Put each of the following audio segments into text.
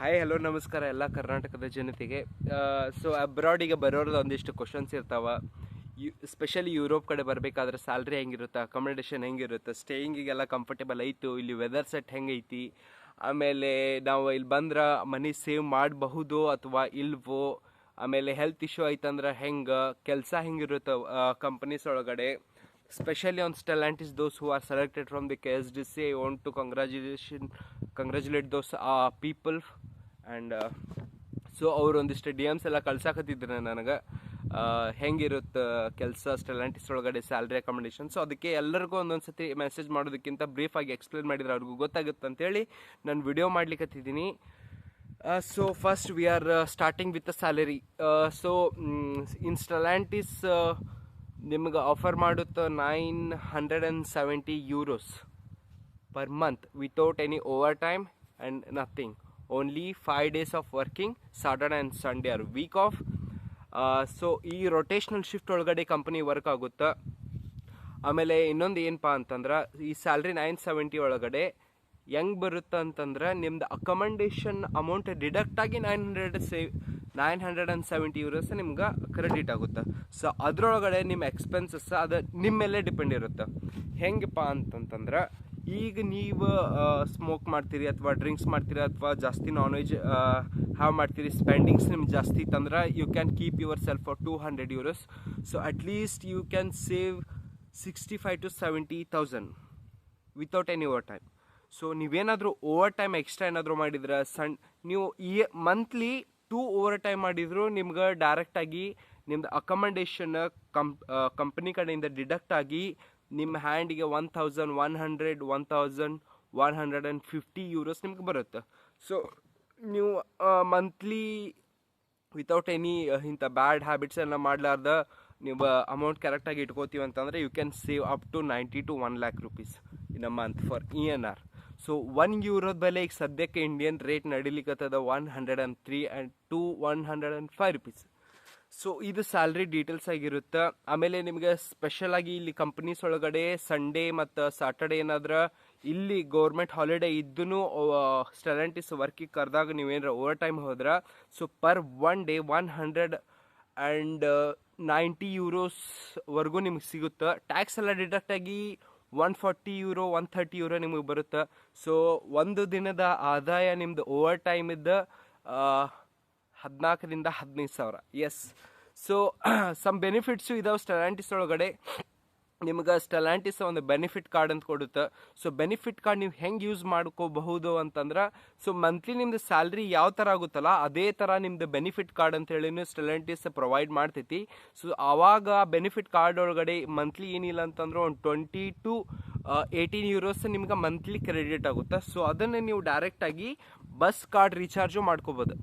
Hi hello ನಮಸ್ಕಾರ ಎಲ್ಲ ಕರ್ನಾಟಕದ ಜನತೆಗೆ. ಸೊ ಅಬ್ರಾಡಿಗೆ ಬರೋರ್ದು ಒಂದಿಷ್ಟು ಕ್ವಶನ್ಸ್ ಇರ್ತಾವೆ. ಸ್ಪೆಷಲಿ ಯುರೋಪ್ ಕಡೆ ಬರಬೇಕಾದ್ರೆ ಸ್ಯಾಲ್ರಿ ಹೆಂಗಿರುತ್ತೆ, ಅಕಾಮಿಡೇಷನ್ ಹೆಂಗಿರುತ್ತೆ, ಸ್ಟೇಯಿಂಗಿಗೆಲ್ಲ ಕಂಫರ್ಟೇಬಲ್ ಐತು, ಇಲ್ಲಿ ವೆದರ್ ಸೆಟ್ ಹೆಂಗೈತಿ, ಆಮೇಲೆ ನಾವು ಇಲ್ಲಿ ಬಂದ್ರೆ ಮನಿ ಸೇವ್ ಮಾಡಬಹುದು ಅಥವಾ ಇಲ್ವೋ, ಆಮೇಲೆ ಹೆಲ್ತ್ ಇಶ್ಯೂ ಐತಂದ್ರೆ ಹೆಂಗೆ, ಕೆಲಸ ಹೆಂಗಿರುತ್ತೆ ಕಂಪನೀಸ್ ಒಳಗಡೆ. Especially on Stellantis, those who are selected from the KSDC, I want to congratulate those people. And so ಅವ್ರು ಒಂದಿಷ್ಟು ಡಿ ಎಮ್ಸ್ ಎಲ್ಲ ಕಳ್ಸಾಕತ್ತಿದ್ರು ನನಗೆ, ಹೆಂಗಿರುತ್ತೆ ಕೆಲಸ ಸ್ಟೆಲಾಂಟಿಸ್ ಒಳಗಡೆ ಸ್ಯಾಲ್ರಿ ಅಕಾಮಿಡೇಷನ್. ಸೊ ಅದಕ್ಕೆ ಎಲ್ಲರಿಗೂ ಒಂದೊಂದು ಸತಿ ಮೆಸೇಜ್ ಮಾಡೋದಕ್ಕಿಂತ ಬ್ರೀಫಾಗಿ ಎಕ್ಸ್ಪ್ಲೇನ್ ಮಾಡಿದ್ರೆ ಅವ್ರಿಗೂ ಗೊತ್ತಾಗುತ್ತೆ ಅಂತೇಳಿ ನಾನು ವಿಡಿಯೋ ಮಾಡ್ಲಿಕ್ಕತ್ತಿದ್ದೀನಿ. So first we are starting with the salary. So in Stellantis ನಿಮ್ಗೆ ಆಫರ್ ಮಾಡುತ್ತೆ €970 per month without any overtime and nothing. Only 5 days of working, Saturday and Sunday are week off. So ಈ rotational shift ಒಳಗಡೆ company work ಆಗುತ್ತೆ. ಆಮೇಲೆ ಇನ್ನೊಂದು ಏನಪ್ಪ ಅಂತಂದ್ರೆ, ಈ ಸ್ಯಾಲ್ರಿ 970 ಒಳಗಡೆ ಹೆಂಗೆ ಬರುತ್ತೆ ಅಂತಂದ್ರೆ, ನಿಮ್ದು ಅಕಮಂಡೇಷನ್ ಅಮೌಂಟ್ ಡಿಡಕ್ಟ್ ಆಗಿ €970 ನಿಮ್ಗೆ ಕ್ರೆಡಿಟ್ ಆಗುತ್ತೆ. ಸೊ ಅದರೊಳಗಡೆ ನಿಮ್ಮ ಎಕ್ಸ್ಪೆನ್ಸಸ್ ಅದು ನಿಮ್ಮ ಮೇಲೆ ಡಿಪೆಂಡ್ ಇರುತ್ತೆ. ಹೆಂಗಪ್ಪ ಅಂತಂತಂದ್ರೆ, ಈಗ ನೀವು ಸ್ಮೋಕ್ ಮಾಡ್ತೀರಿ ಅಥವಾ ಡ್ರಿಂಕ್ಸ್ ಮಾಡ್ತೀರಿ ಅಥವಾ ಜಾಸ್ತಿ ನಾನ್ ವೆಜ್ ಹ್ಯಾವ್ ಮಾಡ್ತೀರಿ, ಸ್ಪೆಂಡಿಂಗ್ಸ್ ನಿಮ್ಗೆ ಜಾಸ್ತಿ ಇತ್ತಂದ್ರೆ you can keep yourself for €200. So at least you can save 65,000 to 70,000 without any overtime. So ನೀವೇನಾದರೂ ಓವರ್ ಟೈಮ್ ಎಕ್ಸ್ಟ್ರಾ ಏನಾದರೂ ಮಾಡಿದ್ರೆ, ನೀವು ಈ ಮಂತ್ಲಿ 2 ಓವರ್ ಟೈಮ್ ಮಾಡಿದ್ರು ನಿಮ್ಗೆ ಡೈರೆಕ್ಟಾಗಿ ನಿಮ್ದು ಅಕಮಂಡೇಷನ್ ಕಂಪ್ನಿ ಕಡೆಯಿಂದ ಡಿಡಕ್ಟ್ ಆಗಿ ನಿಮ್ಮ ಹ್ಯಾಂಡಿಗೆ €1,100 €1,150 ನಿಮ್ಗೆ ಬರುತ್ತೆ. ಸೊ ನೀವು ಮಂತ್ಲಿ ವಿತೌಟ್ ಎನಿ ಇಂಥ ಬ್ಯಾಡ್ ಹ್ಯಾಬಿಟ್ಸ್ ಎಲ್ಲ ಮಾಡಲಾರ್ದ ನೀವು ಅಮೌಂಟ್ ಕರೆಕ್ಟಾಗಿ ಇಟ್ಕೋತೀವಿ ಅಂತಂದರೆ you can save up to 90 to 1 lakh rupees in a month for ENR. So €1 ಬೆಲೆ ಈಗ ಸದ್ಯಕ್ಕೆ ಇಂಡಿಯನ್ ರೇಟ್ ನಡಿಲಿಕ್ಕತ್ತದ 103 to 105 rupees. ಸೊ ಇದು ಸ್ಯಾಲ್ರಿ ಡೀಟೇಲ್ಸ್ ಆಗಿರುತ್ತೆ. ಆಮೇಲೆ ನಿಮಗೆ ಸ್ಪೆಷಲ್ ಆಗಿ ಇಲ್ಲಿ ಕಂಪ್ನೀಸ್ ಒಳಗಡೆ ಸಂಡೇ ಮತ್ತು ಸಾಟರ್ಡೆ ಏನಾದ್ರೆ ಇಲ್ಲಿ ಗೌರ್ಮೆಂಟ್ ಹಾಲಿಡೇ ಇದ್ದೂ ಸ್ಟೆಲಾಂಟಿಸ್ ವರ್ಕಿಗೆ ಕರೆದಾಗ ನೀವೇನಾರ ಓವರ್ ಟೈಮ್ ಹೋದ್ರೆ, ಸೊ ಪರ್ 1 day €190 ವರೆಗೂ ನಿಮ್ಗೆ ಸಿಗುತ್ತೆ. ಟ್ಯಾಕ್ಸ್ ಎಲ್ಲ ಡಿಡಕ್ಟ್ ಆಗಿ €140 €130 ನಿಮಗೆ ಬರುತ್ತೆ. ಸೊ ಒಂದು ದಿನದ ಆದಾಯ ನಿಮ್ದು ಓವರ್ ಟೈಮ್ ಇದ್ದ 14,000 to 15,000. Yes. So some benefits ಇದಾವೆ ಸ್ಟೆಲಾಂಟಿಸ್ ಒಳಗಡೆ. ನಿಮ್ಗೆ ಸ್ಟೆಲಾಂಟಿಸ್ ಒಂದು ಬೆನಿಫಿಟ್ ಕಾರ್ಡ್ ಅಂತ ಕೊಡುತ್ತೆ. ಸೊ ಬೆನಿಫಿಟ್ ಕಾರ್ಡ್ ನೀವು ಹೆಂಗೆ ಯೂಸ್ ಮಾಡ್ಕೋಬಹುದು ಅಂತಂದ್ರೆ, ಸೊ ಮಂತ್ಲಿ ನಿಮ್ದು ಸ್ಯಾಲ್ರಿ ಯಾವ ಥರ ಆಗುತ್ತಲ್ಲ ಅದೇ ಥರ ನಿಮ್ದು ಬೆನಿಫಿಟ್ ಕಾರ್ಡ್ ಅಂತ ಹೇಳಿ ಸ್ಟೆಲಾಂಟಿಸ್ ಪ್ರೊವೈಡ್ ಮಾಡ್ತೈತಿ. ಸೊ ಆವಾಗ ಬೆನಿಫಿಟ್ ಕಾರ್ಡ್ ಒಳಗಡೆ ಮಂತ್ಲಿ ಏನಿಲ್ಲ ಅಂತಂದ್ರೆ ಒಂದು €20 to 18 ನಿಮ್ಗೆ ಮಂತ್ಲಿ ಕ್ರೆಡಿಟ್ ಆಗುತ್ತೆ. ಸೊ ಅದನ್ನು ನೀವು ಡೈರೆಕ್ಟಾಗಿ ಬಸ್ ಕಾರ್ಡ್ ರೀಚಾರ್ಜು ಮಾಡ್ಕೋಬೋದು.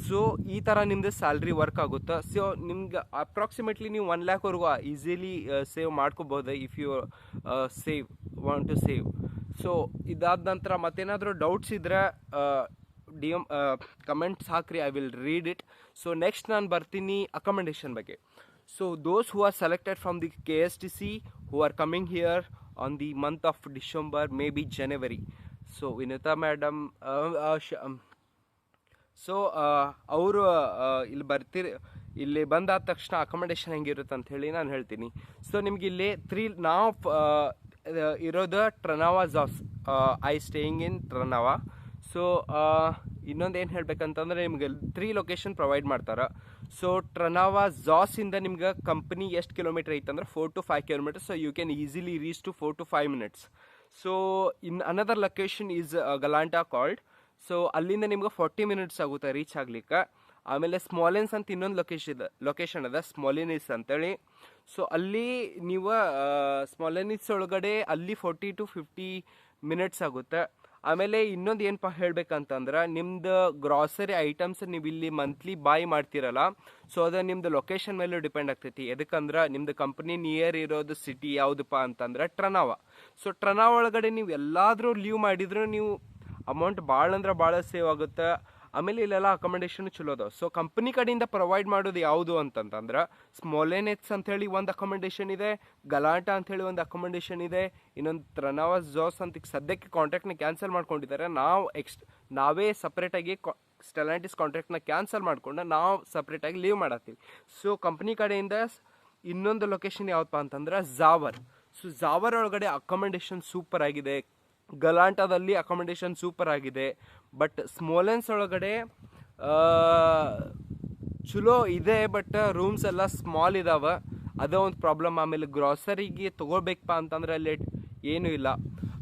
ಸೊ ಈ ಥರ ನಿಮ್ಮದು ಸ್ಯಾಲ್ರಿ ವರ್ಕ್ ಆಗುತ್ತೆ. ಸೊ ನಿಮ್ಗೆ ಅಪ್ರಾಕ್ಸಿಮೇಟ್ಲಿ ನೀವು 1 lakh ವರೆಗೂ ಈಸಿಲಿ ಸೇವ್ ಮಾಡ್ಕೋಬೋದು if you want to save. So ಇದಾದ ನಂತರ ಮತ್ತೇನಾದರೂ ಡೌಟ್ಸ್ ಇದ್ದರೆ ಕಮೆಂಟ್ಸ್ ಹಾಕ್ರಿ, I will read it. So next ನಾನು ಬರ್ತೀನಿ ಅಕಮಂಡೇಷನ್ ಬಗ್ಗೆ. So those who are selected from the KSTC who are coming here on the month of December, maybe January. So Vinutha madam, so ಅವರು ಇಲ್ಲಿ ಬಂದಾದ ತಕ್ಷಣ ಅಕಮಂಡೇಷನ್ ಹೆಂಗಿರುತ್ತೆ ಅಂತ ಹೇಳಿ ನಾನು ಹೇಳ್ತೀನಿ. ಸೊ ನಿಮ್ಗೆ ಇಲ್ಲಿ ನಾವು ಇರೋದು ಟ್ರನಾವಾ ಜಾಸ್, I staying in Trnava. So ಇನ್ನೊಂದು ಏನು ಹೇಳ್ಬೇಕಂತಂದ್ರೆ, ನಿಮ್ಗೆ 3 ಲೊಕೇಶನ್ ಪ್ರೊವೈಡ್ ಮಾಡ್ತಾರೆ. ಸೊ ಟ್ರನಾವಾ ಜಾಸಿಂದ ನಿಮ್ಗೆ ಕಂಪ್ನಿ ಎಷ್ಟು ಕಿಲೋಮೀಟರ್ ಐತಂದ್ರೆ 4 to 5 kilometers. So you can easily reach to 4 to 5 minutes. So in another location is Galanta called. So ಅಲ್ಲಿಂದ ನಿಮ್ಗೆ 40 minutes ಆಗುತ್ತೆ ರೀಚ್ ಆಗ್ಲಿಕ್ಕೆ. ಆಮೇಲೆ ಸ್ಮಾಲೆನ್ಸ್ ಅಂತ ಇನ್ನೊಂದು ಲೊಕೇಶನ್ ಅದ, ಸ್ಮಾಲಿನಿಸ್ ಅಂತೇಳಿ. ಸೊ ಅಲ್ಲಿ ನೀವು ಸ್ಮಾಲಿನಿಸ್ ಒಳಗಡೆ ಅಲ್ಲಿ 40 to 50 minutes ಆಗುತ್ತೆ. ಆಮೇಲೆ ಇನ್ನೊಂದು ಏನಪ್ಪ ಹೇಳ್ಬೇಕಂತಂದ್ರೆ, ನಿಮ್ದು ಗ್ರಾಸರಿ ಐಟಮ್ಸ್ ನೀವು ಇಲ್ಲಿ ಮಂತ್ಲಿ ಬಾಯ್ ಮಾಡ್ತೀರಲ್ಲ, ಸೊ ಅದು ನಿಮ್ದು ಲೊಕೇಶನ್ ಮೇಲೂ ಡಿಪೆಂಡ್ ಆಗ್ತೈತಿ. ಎದಕ್ಕಂದ್ರೆ ನಿಮ್ದು ಕಂಪ್ನಿ ನಿಯರ್ ಇರೋದು ಸಿಟಿ ಯಾವುದಪ್ಪ ಅಂತಂದ್ರೆ ಟ್ರನಾವಾ. ಸೊ ಟ್ರನಾವಾ ಒಳಗಡೆ ನೀವು ಎಲ್ಲಾದರೂ ಲೀವ್ ಮಾಡಿದ್ರು ನೀವು ಅಮೌಂಟ್ ಭಾಳ ಅಂದ್ರೆ ಭಾಳ ಸೇವ್ ಆಗುತ್ತೆ. ಆಮೇಲೆ ಇಲ್ಲೆಲ್ಲ ಅಕಮಂಡೇಷನ್ ಚಲೋ ಅದಾವೆ. ಸೊ ಕಂಪ್ನಿ ಕಡೆಯಿಂದ ಪ್ರೊವೈಡ್ ಮಾಡೋದು ಯಾವುದು ಅಂತಂತಂದ್ರೆ, ಸ್ಮಾಲೆನೆಟ್ಸ್ ಅಂಥೇಳಿ ಒಂದು ಅಕಮಂಡೇಷನ್ ಇದೆ, ಗಲಾಟಾ ಅಂಥೇಳಿ ಒಂದು ಅಕಮಂಡೇಷನ್ ಇದೆ, ಇನ್ನೊಂದು ಟ್ರನಾವಾ ಜಾಸ್ ಅಂತ ಸದ್ಯಕ್ಕೆ ಕಾಂಟ್ರಾಕ್ಟ್ನ ಕ್ಯಾನ್ಸಲ್ ಮಾಡ್ಕೊಂಡಿದ್ದಾರೆ. ನಾವೇ ಸಪ್ರೇಟಾಗಿ ಸ್ಟೆಲಾಂಟಿಸ್ ಕಾಂಟ್ರಾಕ್ಟ್ನ ಕ್ಯಾನ್ಸಲ್ ಮಾಡ್ಕೊಂಡು ನಾವು ಸಪ್ರೇಟಾಗಿ ಲೀವ್ ಮಾಡತ್ತೀವಿ. ಸೊ ಕಂಪ್ನಿ ಕಡೆಯಿಂದ ಇನ್ನೊಂದು ಲೊಕೇಶನ್ ಯಾವಪ್ಪ ಅಂತಂದ್ರೆ ಜಾವರ್. ಸೊ ಜಾವರ್ ಒಳಗಡೆ ಅಕಾಮಿಡೇಷನ್ ಸೂಪರ್ ಆಗಿದೆ, ಗಲಾಂಟಾದಲ್ಲಿ ಅಕಾಮಿಡೇಷನ್ ಸೂಪರ್ ಆಗಿದೆ. ಬಟ್ ಸ್ಮೋಲೆನ್ಸ್ ಒಳಗಡೆ ಚಲೋ ಇದೆ, ಬಟ್ ರೂಮ್ಸ್ ಎಲ್ಲ ಸ್ಮಾಲ್ ಇದಾವೆ, ಅದೇ ಒಂದು ಪ್ರಾಬ್ಲಮ್. ಆಮೇಲೆ ಗ್ರಾಸರಿಗೆ ತೊಗೊಳ್ಬೇಕಪ್ಪ ಅಂತಂದ್ರೆ ಅಲ್ಲಿ ಏನೂ ಇಲ್ಲ.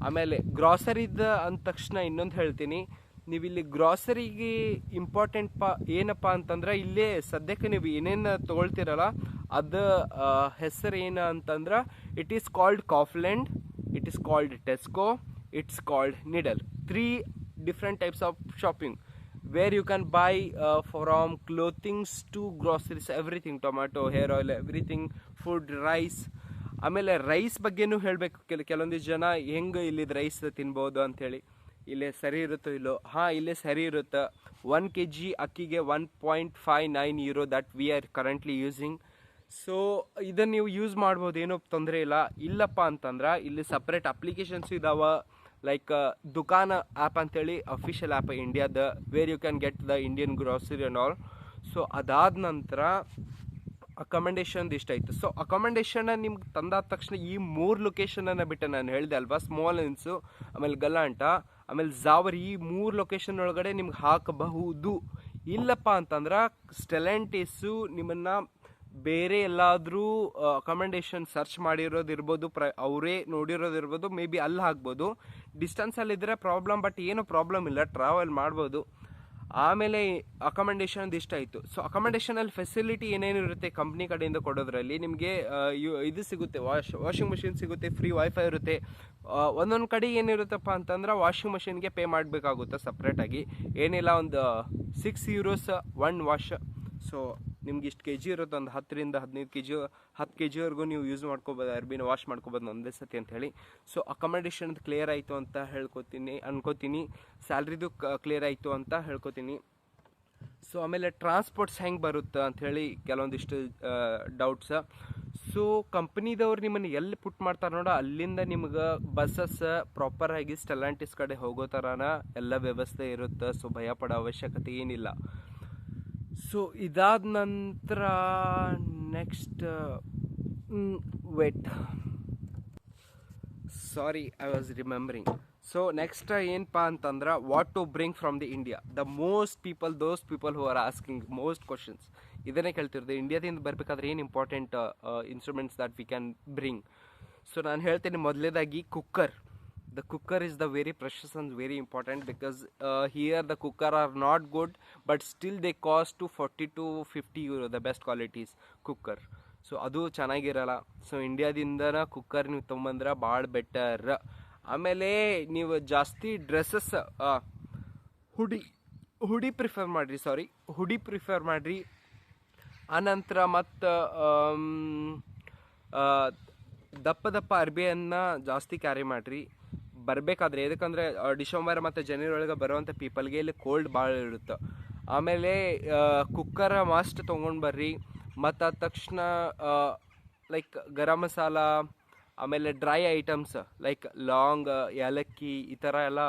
ಆಮೇಲೆ ಗ್ರಾಸರಿದ ಅಂದ ತಕ್ಷಣ ಇನ್ನೊಂದು ಹೇಳ್ತೀನಿ, ನೀವು ಇಲ್ಲಿ ಗ್ರಾಸರಿಗೆ ಇಂಪಾರ್ಟೆಂಟ್ ಏನಪ್ಪ ಅಂತಂದ್ರೆ ಇಲ್ಲೇ ಸದ್ಯಕ್ಕೆ ನೀವು ಏನೇನು ತೊಗೊಳ್ತೀರಲ್ಲ ಅದು ಹೆಸರು ಏನು ಅಂತಂದ್ರೆ it is called Kaufland, it is called Tesco, it's called Lidl. 3 different types of shopping where you can buy from clothings to groceries, everything, tomato, hair oil, everything, food, rice. ಆಮೇಲೆ ರೈಸ್ ಬಗ್ಗೆನೂ ಹೇಳಬೇಕು. ಕೆಲವೊಂದಿಷ್ಟು ಜನ ಹೆಂಗೆ ಇಲ್ಲಿದ್ದು rice ತಿನ್ಬೋದು ಅಂಥೇಳಿ, ಇಲ್ಲೇ ಸರಿ ಇರುತ್ತೋ ಇಲ್ಲೋ? ಹಾಂ, ಇಲ್ಲೇ ಸರಿ ಇರುತ್ತೆ. 1 kg ಅಕ್ಕಿಗೆ 1.59 euro that we are currently using. So ಇದನ್ನು ನೀವು ಯೂಸ್ ಮಾಡ್ಬೋದು, ಏನೂ ತೊಂದರೆ ಇಲ್ಲ. ಇಲ್ಲಪ್ಪ ಅಂತಂದ್ರೆ ಇಲ್ಲಿ ಸಪ್ರೇಟ್ ಅಪ್ಲಿಕೇಶನ್ಸ್ ಇದಾವೆ, ಲೈಕ್ ದುಕಾನ್ ಆ್ಯಪ್ ಅಂತೇಳಿ ಅಫಿಷಿಯಲ್ ಆ್ಯಪ್ ಇಂಡಿಯಾದ, where you can get the Indian grocery and all. So ಅದಾದ ನಂತರ ಅಕಾಮಡೇಷನ್ದು ಇಷ್ಟ ಆಯಿತು. ಸೊ ಅಕಾಮಡೇಷನ್ನ ನಿಮ್ಗೆ ತಂದಾದ ತಕ್ಷಣ ಈ 3 ಲೊಕೇಶನನ್ನು ಬಿಟ್ಟು ನಾನು ಹೇಳಿದೆ ಅಲ್ವಾ, ಸ್ಮಾಲೆನ್ಸು, ಆಮೇಲೆ ಗಲಾಂಟ, ಆಮೇಲೆ ಜಾವರ್, ಈ 3 ಲೊಕೇಶನ್ ಒಳಗಡೆ ನಿಮ್ಗೆ ಹಾಕಬಹುದು. ಇಲ್ಲಪ್ಪ ಅಂತಂದ್ರೆ ಸ್ಟೆಲೆಂಟಿಸು ನಿಮ್ಮನ್ನು ಬೇರೆ ಎಲ್ಲಾದರೂ ಅಕಾಮಡೇಷನ್ ಸರ್ಚ್ ಮಾಡಿರೋದಿರ್ಬೋದು, ಅವರೇ ನೋಡಿರೋದಿರ್ಬೋದು, ಮೇ ಬಿ ಅಲ್ಲಿ ಹಾಕ್ಬೋದು. ಡಿಸ್ಟೆನ್ಸಲ್ಲಿದ್ದರೆ ಪ್ರಾಬ್ಲಮ್, ಬಟ್ ಏನೂ ಪ್ರಾಬ್ಲಮ್ ಇಲ್ಲ, ಟ್ರಾವೆಲ್ ಮಾಡ್ಬೋದು. ಆಮೇಲೆ ಅಕಾಮಡೇಷನ್ದು ಇಷ್ಟ ಆಯಿತು. ಸೊ ಅಕಾಮಡೇಷನಲ್ಲಿ ಫೆಸಿಲಿಟಿ ಏನೇನು ಇರುತ್ತೆ ಕಂಪ್ನಿ ಕಡೆಯಿಂದ ಕೊಡೋದ್ರಲ್ಲಿ, ನಿಮಗೆ ಇದು ಸಿಗುತ್ತೆ, ವಾಷಿಂಗ್ ಮಷಿನ್ ಸಿಗುತ್ತೆ, ಫ್ರೀ ವೈಫೈ ಇರುತ್ತೆ. ಒಂದೊಂದು ಕಡೆ ಏನಿರುತ್ತಪ್ಪ ಅಂತಂದ್ರೆ ವಾಷಿಂಗ್ ಮಷಿನ್ಗೆ ಪೇ ಮಾಡಬೇಕಾಗುತ್ತೆ ಸಪ್ರೇಟಾಗಿ, ಏನಿಲ್ಲ ಒಂದು 6 euros 1 ವಾಶ್. ಸೊ ನಿಮ್ಗೆ ಇಷ್ಟು ಕೆ ಜಿ ಇರುತ್ತೆ, ಒಂದು 10ರಿಂದ 15 kg 10 kgವರೆಗೂ ನೀವು ಯೂಸ್ ಮಾಡ್ಕೋಬೋದು, ಅರ್ಬಿನ ವಾಶ್ ಮಾಡ್ಕೋಬೋದು ಒಂದೇ ಸತಿ ಅಂತ ಹೇಳಿ. ಸೊ ಅಕಾಮಡೇಷನ್ ಕ್ಲಿಯರ್ ಆಯಿತು ಅಂತ ಅನ್ಕೋತೀನಿ. ಸ್ಯಾಲ್ರಿದು ಕ್ಲಿಯರ್ ಆಯಿತು ಅಂತ ಹೇಳ್ಕೊತೀನಿ. ಸೊ ಆಮೇಲೆ ಟ್ರಾನ್ಸ್ಪೋರ್ಟ್ಸ್ ಹೆಂಗೆ ಬರುತ್ತೆ ಅಂಥೇಳಿ ಕೆಲವೊಂದಿಷ್ಟು ಡೌಟ್ಸ್. ಸೊ ಕಂಪ್ನಿದವ್ರು ನಿಮ್ಮನ್ನು ಎಲ್ಲಿ ಪುಟ್ ಮಾಡ್ತಾರೆ ನೋಡೋ, ಅಲ್ಲಿಂದ ನಿಮ್ಗೆ ಬಸ್ಸಸ್ ಪ್ರಾಪರಾಗಿ ಸ್ಟೆಲಾಂಟಿಸ್ ಕಡೆ ಹೋಗೋ ಥರನ ಎಲ್ಲ ವ್ಯವಸ್ಥೆ ಇರುತ್ತೆ. ಸೊ ಭಯ ಪಡೋ ಅವಶ್ಯಕತೆ ಏನಿಲ್ಲ. ಸೊ ಇದಾದ ನಂತರ next wait, sorry, I was remembering. So next ಏನಪ್ಪ ಅಂತಂದ್ರೆ what to bring from the India. Those people who are asking most questions ಇದನ್ನೇ ಕೇಳ್ತಿರೋದು, ಇಂಡಿಯಾದಿಂದ ಬರಬೇಕಾದ್ರೆ ಏನು important instruments that we can bring. So ನಾನು ಹೇಳ್ತೇನೆ, ಮೊದಲೇದಾಗಿ cooker. The cooker is the very precious and very important, because here the cooker are not good, but still they cost to 40 to 50 euro, the best qualities cooker. So ಅದು ಚೆನ್ನಾಗಿರಲ್ಲ. So ಇಂಡಿಯಾದಿಂದನ cooker ನೀವು ತೊಗೊಂಬಂದ್ರೆ ಭಾಳ better. ಆಮೇಲೆ ನೀವು ಜಾಸ್ತಿ dresses ಹುಡಿ prefer ಮಾಡಿರಿ. ಆನಂತರ ಮತ್ತು ದಪ್ಪ ಅರ್ಬಿಯನ್ನು ಜಾಸ್ತಿ ಕ್ಯಾರಿ ಮಾಡಿರಿ ಬರಬೇಕಾದ್ರೆ. ಯಾಕಂದರೆ ಡಿಸೆಂಬರ್ ಮತ್ತು ಜನವರಿ ಒಳಗೆ ಬರುವಂಥ ಪೀಪಲ್ಗೆ ಇಲ್ಲಿ ಕೋಲ್ಡ್ ಭಾಳ ಇರುತ್ತೆ. ಆಮೇಲೆ ಕುಕ್ಕರ್ ಮಸ್ಟ್ ತೊಗೊಂಡು ಬರ್ರಿ. ಮತ್ತು ಆದ ತಕ್ಷಣ ಲೈಕ್ ಗರಂ ಮಸಾಲ, ಆಮೇಲೆ ಡ್ರೈ ಐಟಮ್ಸ್ ಲೈಕ್ ಲಾಂಗ್, ಏಲಕ್ಕಿ, ಈ ಥರ ಎಲ್ಲ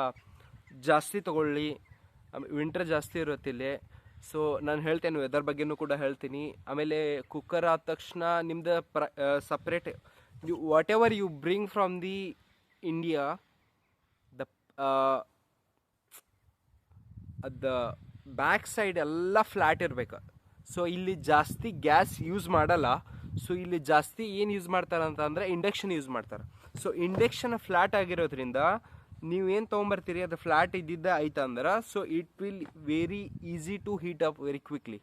ಜಾಸ್ತಿ ತೊಗೊಳ್ಳಿ. ವಿಂಟರ್ ಜಾಸ್ತಿ ಇರುತ್ತೆ ಇಲ್ಲಿ. ಸೊ ನಾನು ಹೇಳ್ತೇನೆ, ವೆದರ್ ಬಗ್ಗೆನೂ ಕೂಡ ಹೇಳ್ತೀನಿ. ಆಮೇಲೆ ಕುಕ್ಕರ್ ಆದ ತಕ್ಷಣ ನಿಮ್ದು separate whatever you bring from the India, ಅದು ಬ್ಯಾಕ್ ಸೈಡ್ ಎಲ್ಲ ಫ್ಲ್ಯಾಟ್ ಇರಬೇಕು. ಸೊ ಇಲ್ಲಿ ಜಾಸ್ತಿ ಗ್ಯಾಸ್ ಯೂಸ್ ಮಾಡಲ್ಲ. ಸೊ ಇಲ್ಲಿ ಜಾಸ್ತಿ ಏನು ಯೂಸ್ ಮಾಡ್ತಾರೆ ಅಂತಂದರೆ ಇಂಡಕ್ಷನ್ ಯೂಸ್ ಮಾಡ್ತಾರೆ. ಸೊ ಇಂಡಕ್ಷನ್ ಫ್ಲ್ಯಾಟ್ ಆಗಿರೋದ್ರಿಂದ ನೀವೇನು ತೊಗೊಂಬರ್ತೀರಿ ಅದು ಫ್ಲ್ಯಾಟ್ ಇದ್ದಿದ್ದ ಆಯ್ತಂದ್ರೆ, so it will very easy to heat up very quickly.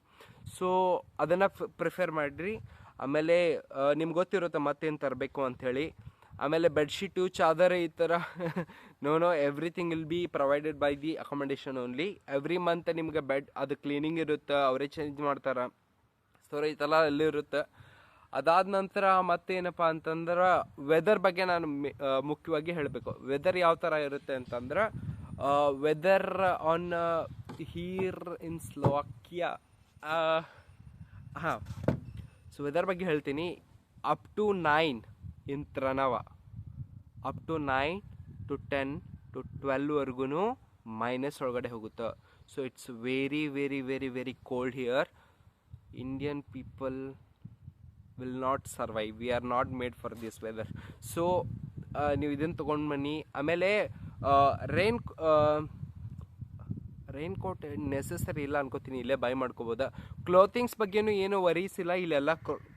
So ಅದನ್ನು ಪ್ರಿಫರ್ ಮಾಡಿರಿ. ಆಮೇಲೆ ನಿಮ್ಗೆ ಗೊತ್ತಿರುತ್ತೆ ಮತ್ತೇನು ತರಬೇಕು ಅಂಥೇಳಿ. ಆಮೇಲೆ ಬೆಡ್ಶೀಟು, ಚಾದರ, ಈ ಥರ know everything will be provided by the accommodation only. Every month ನಿಮ್ಗೆ ಬೆಡ್ ಅದು ಕ್ಲೀನಿಂಗ್ ಇರುತ್ತೆ, ಅವರೇ ಚೇಂಜ್ ಮಾಡ್ತಾರೆ. ಸೊ ಈ ಥರ ಎಲ್ಲ ಇರುತ್ತೆ. ಅದಾದ ನಂತರ ಮತ್ತೇನಪ್ಪ ಅಂತಂದ್ರೆ ವೆದರ್ ಬಗ್ಗೆ ನಾನು ಮುಖ್ಯವಾಗಿ ಹೇಳಬೇಕು. ವೆದರ್ ಯಾವ ಥರ ಇರುತ್ತೆ ಅಂತಂದ್ರೆ, weather on here in Slovakia, ಹಾಂ, ಸೊ ವೆದರ್ ಬಗ್ಗೆ ಹೇಳ್ತೀನಿ. Up to 9 in Trnava, up to 9 to 10 to 12ವರೆಗೂ ಮೈನಸ್ ಒಳಗಡೆ ಹೋಗುತ್ತೆ. So it's very very very very cold here. Indian people will not survive. We are not made for this weather. So ನೀವು ಇದನ್ನು ತೊಗೊಂಡು ಬನ್ನಿ. ಆಮೇಲೆ ರೈನ್ ಕೋಟ್ ನೆಸೆಸರಿ ಇಲ್ಲ ಅನ್ಕೋತೀನಿ, ಇಲ್ಲೇ ಬೈ ಮಾಡ್ಕೋಬೋದ. ಕ್ಲಾತಿಂಗ್ಸ್ ಬಗ್ಗೆನೂ ಏನೂ ವರೀಸ್ ಇಲ್ಲ, ಇಲ್ಲೆಲ್ಲ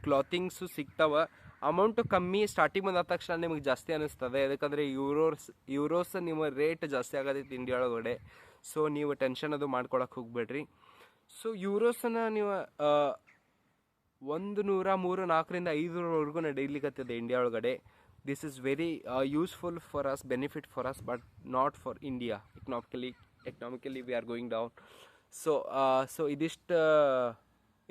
ಕ್ಲಾತಿಂಗ್ಸು ಸಿಗ್ತಾವೆ. ಅಮೌಂಟು ಕಮ್ಮಿ, ಸ್ಟಾರ್ಟಿಂಗ್ ಬಂದಾದ ತಕ್ಷಣ ನಿಮಗೆ ಜಾಸ್ತಿ ಅನ್ನಿಸ್ತದೆ, ಯಾಕಂದರೆ ಯೂರೋಸ್ ನಿಮ್ಮ ರೇಟ್ ಜಾಸ್ತಿ ಆಗೋದೈತೆ ಇಂಡಿಯಾ ಒಳಗಡೆ. ಸೊ ನೀವು ಟೆನ್ಷನ್ ಅದು ಮಾಡ್ಕೊಳಕ್ಕೆ ಹೋಗ್ಬೇಡ್ರಿ. ಸೊ ಯೂರೋಸನ್ನು ನೀವು 103-4 ನಡೀಲಿಕ್ಕತ್ತದೆ ಇಂಡಿಯಾ ಒಳಗಡೆ. This is very useful for us, benefit for us, but not for India. Economically we are going down. So ಇದಿಷ್ಟು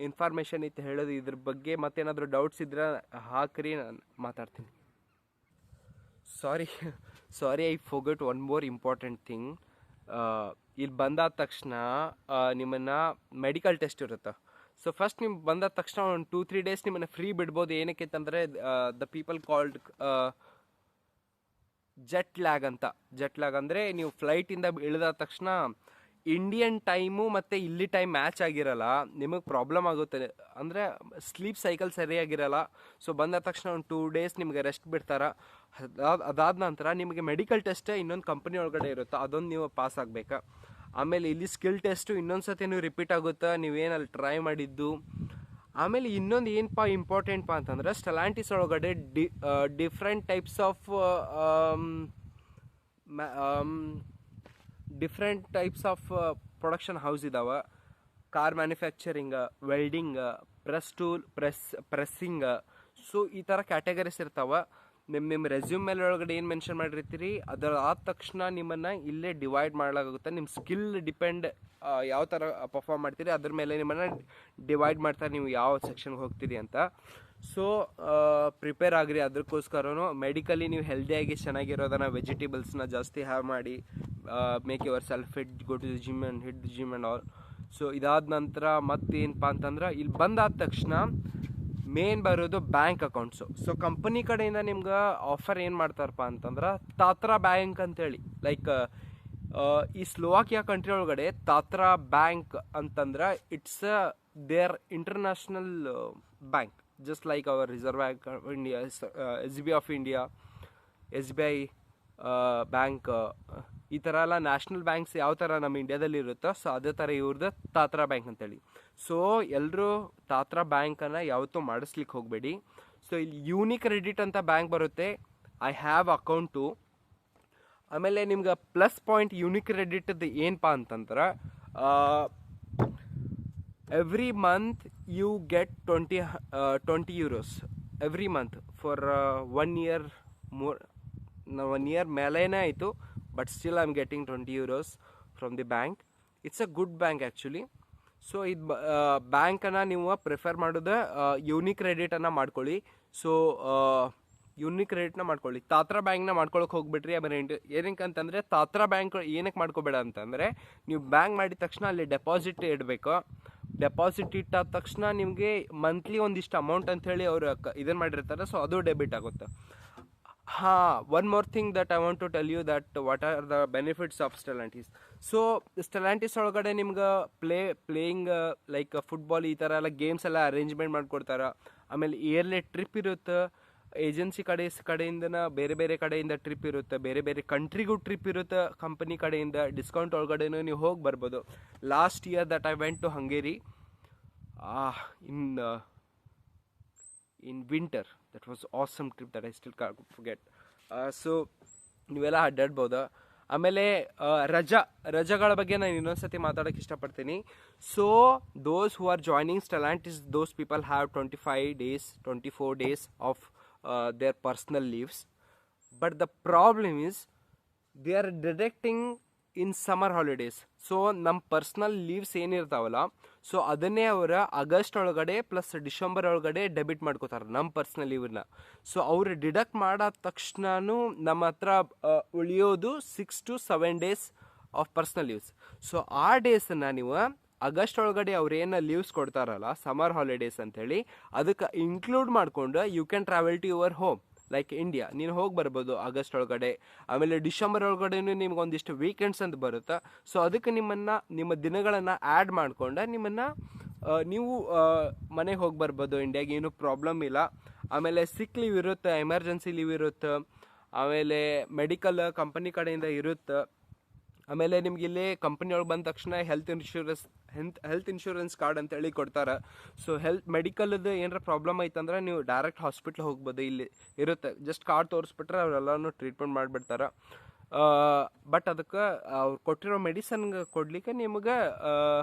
ಇನ್ಫಾರ್ಮೇಷನ್ ಇತ್ತು ಹೇಳೋದು. ಇದ್ರ ಬಗ್ಗೆ ಮತ್ತೇನಾದರೂ ಡೌಟ್ಸ್ ಇದ್ರೆ ಹಾಕ್ರಿ, ನಾನು ಮಾತಾಡ್ತೀನಿ. Sorry I Phogat one more important thing. ಇಲ್ಲಿ ಬಂದಾದ ತಕ್ಷಣ ನಿಮ್ಮನ್ನು ಮೆಡಿಕಲ್ ಟೆಸ್ಟ್ ಇರುತ್ತೆ. ಸೊ ಫಸ್ಟ್ ನಿಮ್ಗೆ ಬಂದಾದ ತಕ್ಷಣ ಒಂದು 2-3 ಡೇಸ್ ನಿಮ್ಮನ್ನು ಫ್ರೀ ಬಿಡ್ಬೋದು. ಏನಕ್ಕೆ ಅಂತಂದರೆ the people called jet lag ಅಂತ. ಜೆಟ್ ಲ್ಯಾಗ್ ಅಂದರೆ ನೀವು ಫ್ಲೈಟಿಂದ ಇಳಿದಾದ ತಕ್ಷಣ ಇಂಡಿಯನ್ ಟೈಮು ಮತ್ತು ಇಲ್ಲಿ ಟೈಮ್ ಮ್ಯಾಚ್ ಆಗಿರಲ್ಲ, ನಿಮಗೆ ಪ್ರಾಬ್ಲಮ್ ಆಗುತ್ತೆ. ಅಂದರೆ ಸ್ಲೀಪ್ ಸೈಕಲ್ ಸರಿಯಾಗಿರಲ್ಲ. ಸೊ ಬಂದ ತಕ್ಷಣ ಒಂದು 2 ಡೇಸ್ ನಿಮಗೆ ರೆಸ್ಟ್ ಬಿಡ್ತಾರೆ. ಅದಾದ ನಂತರ ನಿಮಗೆ ಮೆಡಿಕಲ್ ಟೆಸ್ಟ್ ಇನ್ನೊಂದು ಕಂಪ್ನಿ ಒಳಗಡೆ ಇರುತ್ತೆ, ಅದೊಂದು ನೀವು ಪಾಸ್ ಆಗಬೇಕಾ. ಆಮೇಲೆ ಇಲ್ಲಿ ಸ್ಕಿಲ್ ಟೆಸ್ಟು ಇನ್ನೊಂದು ಸತಿ ನೀವು ರಿಪೀಟ್ ಆಗುತ್ತೆ, ನೀವೇನಲ್ಲಿ ಟ್ರೈ ಮಾಡಿದ್ದು. ಆಮೇಲೆ ಇನ್ನೊಂದು ಏನಪ್ಪ ಇಂಪಾರ್ಟೆಂಟ್ಪ ಅಂತಂದರೆ, ಸ್ಟೆಲಾಂಟಿಸ್ ಒಳಗಡೆ different types of production house ಇದ್ದಾವೆ. Car manufacturing, welding, pressing. So ಈ ಥರ ಕ್ಯಾಟಗರೀಸ್ ಇರ್ತಾವೆ. ನಿಮ್ಮ ರೆಸ್ಯೂಮ್ ಮೇಲೆ ಒಳಗಡೆ ಏನು ಮೆನ್ಷನ್ ಮಾಡಿರ್ತೀರಿ ಅದರ ಆದ ತಕ್ಷಣ ನಿಮ್ಮನ್ನು ಇಲ್ಲೇ ಡಿವೈಡ್ ಮಾಡಲಾಗುತ್ತೆ. ನಿಮ್ಮ ಸ್ಕಿಲ್ ಡಿಪೆಂಡ್, ಯಾವ ಥರ ಪರ್ಫಾರ್ಮ್ ಮಾಡ್ತೀರಿ ಅದ್ರ ಮೇಲೆ ನಿಮ್ಮನ್ನು ಡಿವೈಡ್ ಮಾಡ್ತಾರೆ, ನೀವು ಯಾವ ಸೆಕ್ಷನ್ಗೆ ಹೋಗ್ತೀರಿ ಅಂತ. ಸೊ ಪ್ರಿಪೇರ್ ಆಗಿರಿ ಅದಕ್ಕೋಸ್ಕರನೂ. ಮೆಡಿಕಲಿ ನೀವು ಹೆಲ್ದಿಯಾಗಿ ಚೆನ್ನಾಗಿರೋದನ್ನು, ವೆಜಿಟೇಬಲ್ಸ್ನ ಜಾಸ್ತಿ ಹ್ಯಾವ್ ಮಾಡಿ, make yourself fit, go to the gym and hit the gym and all. So ಇದಾದ ನಂತರ ಮತ್ತೇನಪ್ಪ ಅಂತಂದ್ರೆ, ಇಲ್ಲಿ ಬಂದಾದ ತಕ್ಷಣ ಮೇನ್ ಬರೋದು ಬ್ಯಾಂಕ್ ಅಕೌಂಟ್ಸು. ಸೊ ಕಂಪನಿ ಕಡೆಯಿಂದ ನಿಮ್ಗೆ ಆಫರ್ ಏನು ಮಾಡ್ತಾರಪ್ಪ ಅಂತಂದ್ರೆ, ತಾತ್ರಾ ಬ್ಯಾಂಕ್ ಅಂತೇಳಿ. ಲೈಕ್ ಈ ಸ್ಲೋವಾಕಿಯಾ ಕಂಟ್ರಿ ಒಳಗಡೆ ತಾತ್ರಾ ಬ್ಯಾಂಕ್ ಅಂತಂದ್ರೆ it's their international bank, just like our Reserve Bank of India, SBI of India, SBI bank. ಈ ಥರ ಎಲ್ಲ ನ್ಯಾಷನಲ್ ಬ್ಯಾಂಕ್ಸ್ ಯಾವ ಥರ ನಮ್ಮ ಇಂಡಿಯಾದಲ್ಲಿ ಇರುತ್ತೋ, ಸೊ ಅದೇ ಥರ ಇವ್ರದ್ದು ತಾತ್ರಾ ಬ್ಯಾಂಕ್ ಅಂತೇಳಿ. ಸೊ ಎಲ್ಲರೂ ತಾತ್ರಾ ಬ್ಯಾಂಕನ್ನು ಯಾವತ್ತೂ ಮಾಡಿಸ್ಲಿಕ್ಕೆ ಹೋಗಬೇಡಿ. ಸೊ ಇಲ್ಲಿ ಯೂನಿಕ್ರೆಡಿಟ್ ಅಂತ ಬ್ಯಾಂಕ್ ಬರುತ್ತೆ, ಐ ಹ್ಯಾವ್ ಅಕೌಂಟು. ಆಮೇಲೆ ನಿಮ್ಗೆ ಪ್ಲಸ್ ಪಾಯಿಂಟ್ ಯೂನಿಕ್ರೆಡಿಟ್ದು ಏನಪ್ಪ ಅಂತಂದ್ರೆ, every month you get 20 euros every month for 1 year. 1 year ಮೇಲೇನೇ ಆಯಿತು, but still I am getting 20 euros from the bank. It's a good bank actually. So ಇದು ಬ್ಯಾಂಕನ್ನು ನೀವು ಪ್ರಿಫರ್ ಮಾಡೋದು ಯೂನಿಕ್ರೆಡಿಟನ್ನು ಮಾಡ್ಕೊಳ್ಳಿ. ಸೊ ಯೂನಿಕ್ರೆಡಿಟ್ನ ಮಾಡ್ಕೊಳ್ಳಿ, ತಾತ್ರಾ ಬ್ಯಾಂಕ್ನ ಮಾಡ್ಕೊಳಕ್ಕೆ ಹೋಗ್ಬಿಟ್ರಿ. ಆಮೇಲೆ ಏನಕ್ಕೆ ಅಂತಂದರೆ, ತಾತ್ರಾ ಬ್ಯಾಂಕ್ ಏನಕ್ಕೆ ಮಾಡ್ಕೋಬೇಡ ಅಂತಂದರೆ, ನೀವು ಬ್ಯಾಂಕ್ ಮಾಡಿದ ತಕ್ಷಣ ಅಲ್ಲಿ ಡೆಪಾಸಿಟ್ ಇಡಬೇಕು. ಡೆಪಾಸಿಟ್ ಇಟ್ಟಾದ ತಕ್ಷಣ ನಿಮಗೆ ಮಂತ್ಲಿ ಒಂದಿಷ್ಟು ಅಮೌಂಟ್ ಅಂಥೇಳಿ ಅವರು ಇದನ್ನು ಮಾಡಿರ್ತಾರೆ, ಸೊ ಅದು ಡೆಬಿಟ್ ಆಗುತ್ತೆ. One more thing that I want to tell you that what are the benefits of Stellantis. So Stellantis ಒಳಗಡೆ ನಿಮ್ಗೆ ಪ್ಲೇಯಿಂಗ್ ಲೈಕ್ ಫುಟ್ಬಾಲ್ ಈ ಥರ ಎಲ್ಲ ಗೇಮ್ಸ್ ಎಲ್ಲ ಅರೇಂಜ್ಮೆಂಟ್ ಮಾಡಿಕೊಡ್ತಾರೆ. ಆಮೇಲೆ ಇಯರ್ಲಿ ಟ್ರಿಪ್ ಇರುತ್ತೆ, ಏಜೆನ್ಸಿ ಕಡೆಯಿಂದನ ಬೇರೆ ಬೇರೆ ಕಡೆಯಿಂದ ಟ್ರಿಪ್ ಇರುತ್ತೆ, ಬೇರೆ ಬೇರೆ ಕಂಟ್ರಿಗೂ ಟ್ರಿಪ್ ಇರುತ್ತೆ ಕಂಪನಿ ಕಡೆಯಿಂದ. ಡಿಸ್ಕೌಂಟ್ ಒಳಗಡೆನೂ ನೀವು ಹೋಗಿ ಬರ್ಬೋದು. Last year that I went to Hungary in winter. That was awesome trip that I still can't forget. So ನೀವೆಲ್ಲ ಅಡ್ಡಾಡ್ಬೋದು. ಆಮೇಲೆ ರಜಾಗಳ ಬಗ್ಗೆ ನಾನು ಇನ್ನೊಂದ್ಸತಿ ಮಾತಾಡೋಕ್ಕೆ ಇಷ್ಟಪಡ್ತೀನಿ. So those who are joining Stellantis, those people have 24 days of their personal leaves. But the problem is they are deducting in summer holidays. So ನಮ್ಮ ಪರ್ಸ್ನಲ್ ಲೀವ್ಸ್ ಏನಿರ್ತಾವಲ್ಲ, ಸೊ ಅದನ್ನೇ ಅವರ ಆಗಸ್ಟ್ ಒಳಗಡೆ ಪ್ಲಸ್ ಡಿಸೆಂಬರ್ ಒಳಗಡೆ debit ಮಾಡ್ಕೋತಾರೆ ನಮ್ಮ personal ಲೀವ್ನ. So ಅವರು deduct ಮಾಡಾದ ತಕ್ಷಣನೂ ನಮ್ಮ ಹತ್ರ ಉಳಿಯೋದು 6 to 7 days of personal leaves. So ಆ ಡೇಸನ್ನು ನೀವು ಆಗಸ್ಟ್ ಒಳಗಡೆ ಅವ್ರೇನು ಲೀವ್ಸ್ ಕೊಡ್ತಾರಲ್ಲ, ಸಮ್ಮರ್ ಹಾಲಿಡೇಸ್ ಅಂಥೇಳಿ, ಅದಕ್ಕೆ ಇನ್ಕ್ಲೂಡ್ ಮಾಡಿಕೊಂಡು you can travel to your home. Like India ನೀನು ಹೋಗಿ ಬರ್ಬೋದು ಆಗಸ್ಟ್ ಒಳಗಡೆ. ಆಮೇಲೆ ಡಿಸೆಂಬರ್ ಒಳಗಡೆನೂ ನಿಮ್ಗೆ ಒಂದಿಷ್ಟು ವೀಕೆಂಡ್ಸ್ ಅಂತ ಬರುತ್ತೆ. ಸೊ ಅದಕ್ಕೆ ನಿಮ್ಮ ದಿನಗಳನ್ನು ಆ್ಯಡ್ ಮಾಡಿಕೊಂಡು ನೀವು ಮನೆಗೆ ಹೋಗಿ ಬರ್ಬೋದು ಇಂಡಿಯಾಗೆ, ಏನೂ ಪ್ರಾಬ್ಲಮ್ ಇಲ್ಲ. ಆಮೇಲೆ ಸಿಕ್ ಲೀವ್ ಇರುತ್ತೆ, ಎಮರ್ಜೆನ್ಸಿ ಲೀವ್ ಇರುತ್ತೆ, ಆಮೇಲೆ ಮೆಡಿಕಲ್ ಕಂಪನಿ ಕಡೆಯಿಂದ ಇರುತ್ತೆ. ಆಮೇಲೆ ನಿಮ್ಗೆ ಇಲ್ಲಿ ಕಂಪನಿಯೊಳಗೆ ಬಂದ ತಕ್ಷಣ ಹೆಲ್ತ್ ಇನ್ಶೂರೆನ್ಸ್ ಕಾರ್ಡ್ ಅಂತೇಳಿ ಕೊಡ್ತಾರೆ. ಸೊ ಮೆಡಿಕಲ್ದು ಏನಾರ ಪ್ರಾಬ್ಲಮ್ ಐತಂದ್ರೆ ನೀವು ಡೈರೆಕ್ಟ್ ಹಾಸ್ಪಿಟ್ಲ್ ಹೋಗ್ಬೋದು, ಇಲ್ಲಿ ಇರುತ್ತೆ. ಜಸ್ಟ್ ಕಾರ್ಡ್ ತೋರಿಸ್ಬಿಟ್ರೆ ಅವರೆಲ್ಲನೂ ಟ್ರೀಟ್ಮೆಂಟ್ ಮಾಡಿಬಿಡ್ತಾರೆ. ಬಟ್ ಅದಕ್ಕೆ ಅವ್ರು ಕೊಟ್ಟಿರೋ ಮೆಡಿಸನ್ ಕೊಡಲಿಕ್ಕೆ ನಿಮ್ಗೆ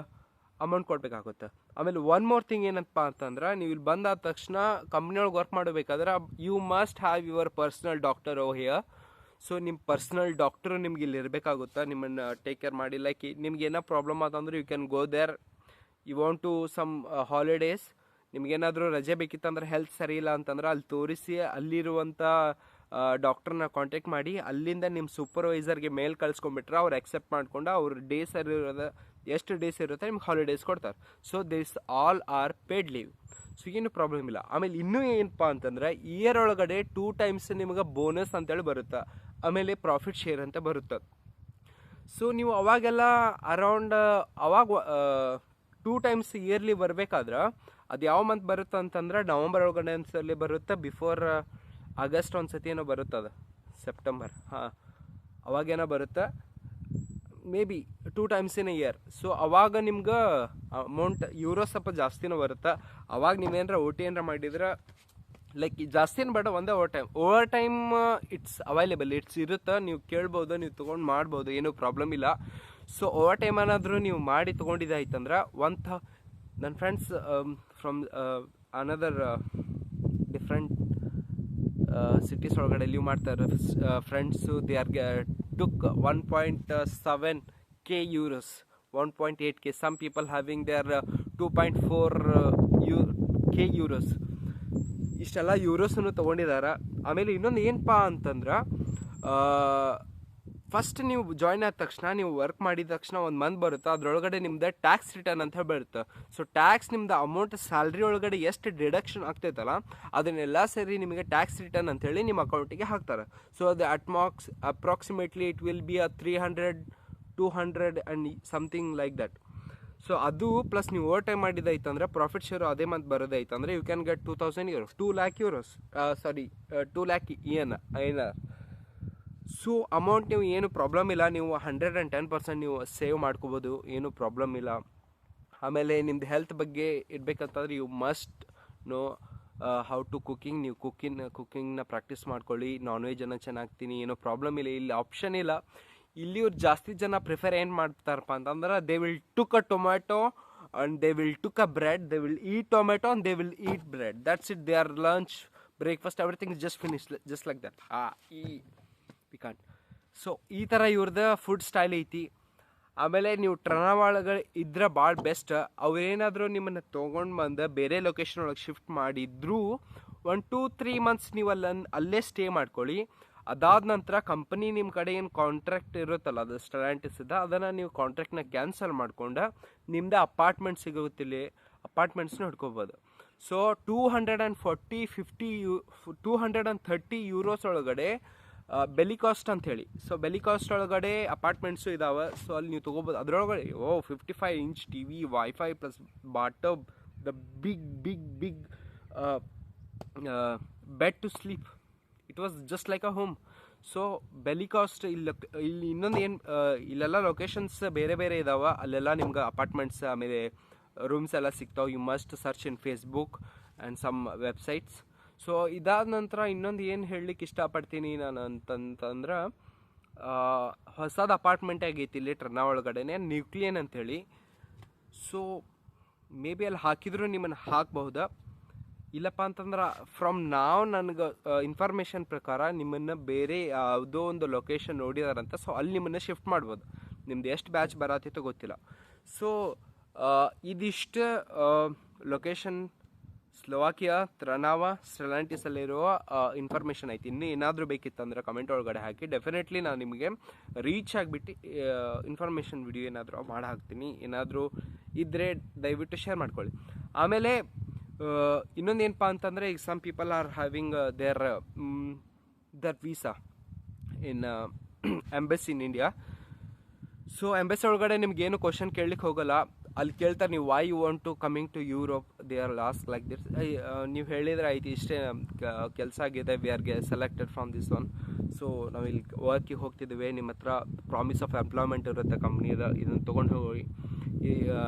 ಅಮೌಂಟ್ ಕೊಡಬೇಕಾಗುತ್ತೆ. ಆಮೇಲೆ ಒನ್ ಮೋರ್ ಥಿಂಗ್ ಏನಪ್ಪ ಅಂತಂದ್ರೆ, ನೀವು ಇಲ್ಲಿ ಬಂದಾದ ತಕ್ಷಣ ಕಂಪ್ನಿಯೊಳಗೆ ವರ್ಕ್ ಮಾಡಬೇಕಾದ್ರೆ you must have your personal doctor oh here. So ನಿಮ್ಮ ಪರ್ಸ್ನಲ್ ಡಾಕ್ಟರು ನಿಮ್ಗೆ ಇಲ್ಲಿ ಇರಬೇಕಾಗುತ್ತೆ, ನಿಮ್ಮನ್ನು ಟೇಕ್ ಕೇರ್ ಮಾಡಿ. ಲೈಕ್ ನಿಮ್ಗೆ ಏನೋ ಪ್ರಾಬ್ಲಮ್ ಆತಂದ್ರೆ you can go there. You want to some holidays, ನಿಮ್ಗೇನಾದರೂ ರಜೆ ಬೇಕಿತ್ತಂದ್ರೆ, ಹೆಲ್ತ್ ಸರಿ ಇಲ್ಲ ಅಂತಂದ್ರೆ ಅಲ್ಲಿ ತೋರಿಸಿ ಅಲ್ಲಿರುವಂಥ ಡಾಕ್ಟ್ರನ್ನ ಕಾಂಟ್ಯಾಕ್ಟ್ ಮಾಡಿ ಅಲ್ಲಿಂದ ನಿಮ್ಮ ಸೂಪರ್ವೈಸರ್ಗೆ ಮೇಲ್ ಕಳಿಸ್ಕೊಂಡ್ಬಿಟ್ರೆ ಅವ್ರು ಅಕ್ಸೆಪ್ಟ್ ಮಾಡ್ಕೊಂಡು ಅವ್ರ ಡೇಸ್ ಇರೋದು ಎಷ್ಟು ಡೇಸ್ ಇರುತ್ತೆ ನಿಮ್ಗೆ ಹಾಲಿಡೇಸ್ ಕೊಡ್ತಾರೆ. So this all are paid leave. So ಏನು ಪ್ರಾಬ್ಲಮ್ ಇಲ್ಲ. ಆಮೇಲೆ ಇನ್ನೂ ಏನಪ್ಪ ಅಂತಂದ್ರೆ ಇಯರ್ ಒಳಗಡೆ 2 times ನಿಮಗೆ ಬೋನಸ್ ಅಂತೇಳಿ ಬರುತ್ತೆ, ಆಮೇಲೆ ಪ್ರಾಫಿಟ್ ಶೇರ್ ಅಂತ ಬರುತ್ತೆ. ಸೊ ನೀವು ಅವಾಗೆಲ್ಲ ಅರೌಂಡ್ ಅವಾಗ 2 times ಇಯರ್ಲಿ ಬರಬೇಕಾದ್ರೆ ಅದು ಯಾವ ಮಂತ್ ಬರುತ್ತೆ ಅಂತಂದ್ರೆ ನವಂಬರ್ ಒಳಗಡೆ ಒಂದ್ಸಲಿ ಬರುತ್ತೆ, ಬಿಫೋರ್ ಆಗಸ್ಟ್ ಒಂದ್ಸತಿ ಏನೋ ಬರುತ್ತೆ, ಅದು ಸೆಪ್ಟೆಂಬರ್, ಅವಾಗೇನೋ ಬರುತ್ತೆ, may be 2 times in year. So ಅವಾಗ ನಿಮ್ಗೆ ಅಮೌಂಟ್ ಯೂರೋ ಸ್ವಲ್ಪ ಜಾಸ್ತಿನೂ ಬರುತ್ತೆ. ಅವಾಗ ನೀವೇನಾರ OT ಏನಾರ ಮಾಡಿದ್ರೆ ಲೈಕ್ ಜಾಸ್ತಿನೂ ಬೇಡ, ಒಂದೇ ಓವರ್ ಟೈಮ್ ಇಟ್ಸ್ ಅವೈಲೇಬಲ್, ಇರುತ್ತೆ, ನೀವು ಕೇಳ್ಬೋದು, ನೀವು ತೊಗೊಂಡು ಮಾಡ್ಬೋದು, ಏನೂ ಪ್ರಾಬ್ಲಮ್ ಇಲ್ಲ. ಸೊ ಓವರ್ ಟೈಮ್ ಏನಾದರೂ ನೀವು ಮಾಡಿ ತೊಗೊಂಡಿದ್ದಾಯ್ತಂದ್ರೆ ನನ್ನ friends from another different cities ಒಳಗಡೆ ಲೀವ್ ಮಾಡ್ತಾರೆ friends. They are took 1.7k euros, 1.8k, some people having their 2.4k euros, ಇಷ್ಟೆಲ್ಲ ಯೂರೋಸನ್ನು ತೊಗೊಂಡಿದ್ದಾರೆ. ಆಮೇಲೆ ಇನ್ನೊಂದು ಏನಪ್ಪ ಅಂತಂದ್ರೆ, ಫಸ್ಟ್ ನೀವು ಜಾಯ್ನ್ ಆದ ತಕ್ಷಣ, ನೀವು ವರ್ಕ್ ಮಾಡಿದ ತಕ್ಷಣ ಒಂದು ಮಂತ್ ಬರುತ್ತೆ, ಅದರೊಳಗಡೆ ನಿಮ್ದು ಟ್ಯಾಕ್ಸ್ ರಿಟರ್ನ್ ಅಂತ ಬರುತ್ತೆ. ಸೊ ಟ್ಯಾಕ್ಸ್ ನಿಮ್ದು ಅಮೌಂಟ್ ಸ್ಯಾಲ್ರಿ ಒಳಗಡೆ ಎಷ್ಟು ಡಿಡಕ್ಷನ್ ಆಗ್ತೈತಲ್ಲ ಅದನ್ನೆಲ್ಲ ಸೇರಿ ನಿಮಗೆ ಟ್ಯಾಕ್ಸ್ ರಿಟರ್ನ್ ಅಂತೇಳಿ ನಿಮ್ಮ ಅಕೌಂಟಿಗೆ ಹಾಕ್ತಾರೆ. ಸೊ ಅದು approximately it will be 300, 200 and something like that. So ಅದು ಪ್ಲಸ್ ನೀವು ಓವರ್ ಟೈಮ್ ಮಾಡಿದೈತಂದ್ರೆ ಪ್ರಾಫಿಟ್ ಶೇರು ಅದೇ ಮಂತ್ ಬರೋದೈತಂದ್ರೆ you can get 2000 euros, 2 lakh euros, 2 lakh INR. So amount ನೀವು ಏನು ಪ್ರಾಬ್ಲಮ್ ಇಲ್ಲ, ನೀವು 110% ನೀವು ಸೇವ್ ಮಾಡ್ಕೋಬೋದು, ಏನು ಪ್ರಾಬ್ಲಮ್ ಇಲ್ಲ. ಆಮೇಲೆ ನಿಮ್ದು ಹೆಲ್ತ್ ಬಗ್ಗೆ ಇರಬೇಕಂತಂದ್ರೆ you must know how to cooking. ನೀವು ಕುಕಿಂಗ್ನ ಪ್ರಾಕ್ಟೀಸ್ ಮಾಡ್ಕೊಳ್ಳಿ. ನಾನ್ ವೆಜನ್ನು ಚೆನ್ನಾಗ್ತೀನಿ, ಏನೋ ಪ್ರಾಬ್ಲಮ್ ಇಲ್ಲ, ಇಲ್ಲಿ ಆಪ್ಷನ್ ಇಲ್ಲ. ಇಲ್ಲಿ ಇವ್ರು ಜಾಸ್ತಿ ಜನ ಪ್ರಿಫರ್ ಏನು ಮಾಡ್ತಾರಪ್ಪ ಅಂತಂದ್ರೆ they will took a tomato and they will took a bread, they will eat tomato and they will eat bread, that's it. Their lunch, breakfast, everything is just finished just like that. We can't. So ಈ ಥರ ಇವ್ರದ್ದು food style ಐತಿ. ಆಮೇಲೆ ನೀವು ಟ್ರನಾವಾಳಗಳು ಇದ್ರೆ ಭಾಳ best. ಅವ್ರೇನಾದರೂ ನಿಮ್ಮನ್ನು ತೊಗೊಂಡು ಬಂದು ಬೇರೆ ಲೊಕೇಶನ್ ಒಳಗೆ ಶಿಫ್ಟ್ ಮಾಡಿದ್ರು 1-2-3 months ನೀವು ಅಲ್ಲೇ ಸ್ಟೇ ಮಾಡ್ಕೊಳ್ಳಿ. ಅದಾದ ನಂತರ ಕಂಪನಿ ನಿಮ್ಮ ಕಡೆ ಏನು ಕಾಂಟ್ರಾಕ್ಟ್ ಇರುತ್ತಲ್ಲ ಅದು ಸ್ಟೆಲಾಂಟಿಸಿದ, ಅದನ್ನು ನೀವು ಕಾಂಟ್ರಾಕ್ಟ್ನ ಕ್ಯಾನ್ಸಲ್ ಮಾಡ್ಕೊಂಡು ನಿಮ್ಮದೇ ಅಪಾರ್ಟ್ಮೆಂಟ್ ಸಿಗುತ್ತಿಲ್ಲ, ಅಪಾರ್ಟ್ಮೆಂಟ್ಸ್ನ ಹಿಡ್ಕೋಬೋದು. ಸೊ 230 euros ಒಳಗಡೆ ಬೆಲಿಕಾಸ್ಟ್ ಅಂಥೇಳಿ. ಸೊ ಬೆಲಿಕಾಸ್ಟ್ ಒಳಗಡೆ ಅಪಾರ್ಟ್ಮೆಂಟ್ಸು ಇದಾವೆ. ಸೊ ಅಲ್ಲಿ ನೀವು ತೊಗೋಬೋದು. ಅದರೊಳಗಡೆ 55 inch TV, WiFi plus bathtub, the big bed to sleep. It was just like a home. So ಬೆಲಿಕಾಸ್ಟ್ ಇಲ್ಲಿ ಇನ್ನೊಂದು ಏನು, ಇಲ್ಲೆಲ್ಲ ಲೊಕೇಶನ್ಸ್ ಬೇರೆ ಬೇರೆ ಇದಾವೆ, ಅಲ್ಲೆಲ್ಲ ನಿಮ್ಗೆ ಅಪಾರ್ಟ್ಮೆಂಟ್ಸ್ ಆಮೇಲೆ ರೂಮ್ಸ್ ಎಲ್ಲ ಸಿಗ್ತಾವೆ. You must search in Facebook and some websites. So ಇದಾದ ನಂತರ ಇನ್ನೊಂದು ಏನು ಹೇಳಲಿಕ್ಕೆ ಇಷ್ಟಪಡ್ತೀನಿ ನಾನು ಅಂತಂತಂದ್ರೆ, ಹೊಸದು ಅಪಾರ್ಟ್ಮೆಂಟ್ ಆಗೈತಿ ಇಲ್ಲಿ ಟ್ರನಾ ಒಳಗಡೆನೆ, ನ್ಯೂಕ್ಲಿಯನ್ ಅಂಥೇಳಿ. ಸೊ ಮೇ ಬಿ ಅಲ್ಲಿ ಹಾಕಿದ್ರು ನಿಮ್ಮನ್ನು ಹಾಕಬಹುದಾ, ಇಲ್ಲಪ್ಪ ಅಂತಂದ್ರೆ ಫ್ರಮ್ ನಾವು ನನಗೆ ಇನ್ಫಾರ್ಮೇಷನ್ ಪ್ರಕಾರ ನಿಮ್ಮನ್ನು ಬೇರೆ ಯಾವುದೋ ಒಂದು ಲೊಕೇಶನ್ ನೋಡಿದಾರಂತ. ಸೊ ಅಲ್ಲಿ ನಿಮ್ಮನ್ನು ಶಿಫ್ಟ್ ಮಾಡ್ಬೋದು. ನಿಮ್ದು ಎಷ್ಟು ಬ್ಯಾಚ್ ಬರತ್ತಿತ್ತೋ ಗೊತ್ತಿಲ್ಲ. ಸೊ ಇದಿಷ್ಟು ಲೊಕೇಶನ್ ಸ್ಲೋವಾಕಿಯಾ, ಟ್ರನಾವಾ, ಸ್ಟೆಲಾಂಟಿಸಲ್ಲಿರುವ ಇನ್ಫಾರ್ಮೇಷನ್ ಐತಿ. ಇನ್ನೂ ಏನಾದರೂ ಬೇಕಿತ್ತಂದ್ರೆ ಕಮೆಂಟ್ ಒಳಗಡೆ ಹಾಕಿ. ಡೆಫಿನೆಟ್ಲಿ ನಾನು ನಿಮಗೆ ರೀಚ್ ಆಗಿಬಿಟ್ಟು ಇನ್ಫಾರ್ಮೇಷನ್ ವಿಡಿಯೋ ಏನಾದರೂ ಮಾಡಿ ಹಾಕ್ತೀನಿ. ಏನಾದರೂ ಇದ್ದರೆ ದಯವಿಟ್ಟು ಶೇರ್ ಮಾಡ್ಕೊಳ್ಳಿ. ಆಮೇಲೆ ಇನ್ನೊಂದೇನಪ್ಪ ಅಂತಂದರೆ ಈಗ some people are having their visa in embassy in India. So embassy ಒಳಗಡೆ ನಿಮ್ಗೇನು ಕ್ವಶನ್ ಕೇಳಲಿಕ್ಕೆ ಹೋಗೋಲ್ಲ. ಅಲ್ಲಿ ಕೇಳ್ತಾರೆ ನೀವು why you want to coming to Europe, they are lost like this. ನೀವು ಹೇಳಿದರೆ ಆಯ್ತು ಇಷ್ಟೇ ಕೆಲಸ ಆಗಿದೆ, we are selected from this one. So ನಾವು ಇಲ್ಲಿ ವರ್ಕಿಗೆ ಹೋಗ್ತಿದ್ದೀವಿ, ನಿಮ್ಮ ಹತ್ರ ಪ್ರಾಮಿಸ್ ಆಫ್ ಎಂಪ್ಲಾಯ್ಮೆಂಟ್ ಇರುತ್ತೆ ಕಂಪ್ನಿದ, ಇದನ್ನು ತೊಗೊಂಡು ಹೋಗಿ.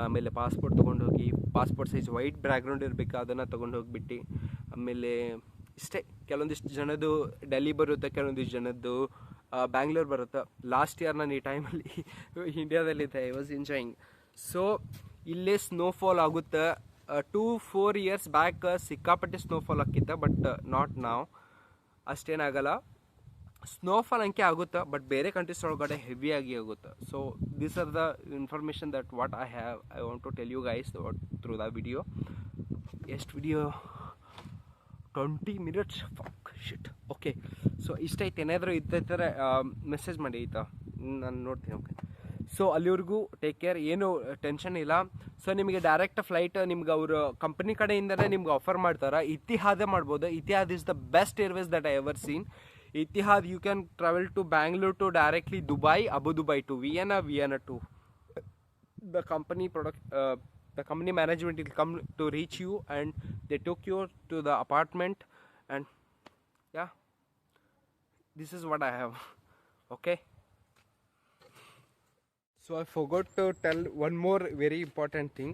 ಆಮೇಲೆ ಪಾಸ್ಪೋರ್ಟ್ ತೊಗೊಂಡು ಹೋಗಿ, ಪಾಸ್ಪೋರ್ಟ್ ಸೈಜ್ ವೈಟ್ ಬ್ಯಾಕ್ಗ್ರೌಂಡ್ ಇರಬೇಕು, ಅದನ್ನು ತೊಗೊಂಡು ಹೋಗಿಬಿಟ್ಟು ಆಮೇಲೆ ಇಷ್ಟೇ. ಕೆಲವೊಂದಿಷ್ಟು ಜನದ್ದು ಡೆಲ್ಲಿ ಬರುತ್ತೆ, ಕೆಲವೊಂದಿಷ್ಟು ಜನದ್ದು ಬ್ಯಾಂಗ್ಳೂರ್ ಬರುತ್ತೆ. ಲಾಸ್ಟ್ ಇಯರ್ ನಾನು ಈ ಟೈಮಲ್ಲಿ ಇಂಡಿಯಾದಲ್ಲಿದ್ದೆ, ಐ ವಾಸ್ ಎಂಜಾಯಿಂಗ್. ಸೊ ಇಲ್ಲೇ ಸ್ನೋಫಾಲ್ ಆಗುತ್ತೆ. 2-4 ಇಯರ್ಸ್ ಬ್ಯಾಕ್ ಸಿಕ್ಕಾಪಟ್ಟೆ ಸ್ನೋಫಾಲ್ ಆಕ್ಕಿತ್ತು, ಬಟ್ ನಾಟ್ ನಾವ್. ಅಷ್ಟೇನಾಗಲ್ಲ. ಸ್ನೋಫಾಲ್ ಅಂಕೆ ಆಗುತ್ತೆ, ಬಟ್ ಬೇರೆ ಕಂಟ್ರೀಸ್ ಒಳಗಡೆ ಹೆವಿಯಾಗಿ ಆಗುತ್ತೆ. So this are the information that what I want to tell you guys through the video. ಎಷ್ಟು video? 20 minutes. Fuck shit. Okay, so ಇಷ್ಟೈತೆ. ಏನಾದರೂ ಇದ್ದೈತಾರೆ ಮೆಸೇಜ್ ಮಾಡಿ ಆಯಿತಾ, ನಾನು ನೋಡ್ತೀನಿ. ಓಕೆ, ಸೊ ಅಲ್ಲಿವರೆಗೂ ಟೇಕ್ ಕೇರ್, ಏನು ಟೆನ್ಷನ್ ಇಲ್ಲ. ಸೊ ನಿಮಗೆ ಡೈರೆಕ್ಟ್ ಫ್ಲೈಟ್ ನಿಮ್ಗೆ ಅವರು ಕಂಪ್ನಿ ಕಡೆಯಿಂದಲೇ ನಿಮ್ಗೆ ಆಫರ್ ಮಾಡ್ತಾರೆ. ಇತಿಹಾದ ಮಾಡ್ಬೋದು. Etihad is the best airways that I ever seen. Etihad, you can travel to Bangalore to directly Dubai, Abu Dhabi to Vienna, Vienna to the company management will come to reach you, and they took you to the apartment, and yeah, this is what I have. Okay, so I forgot to tell one more very important thing,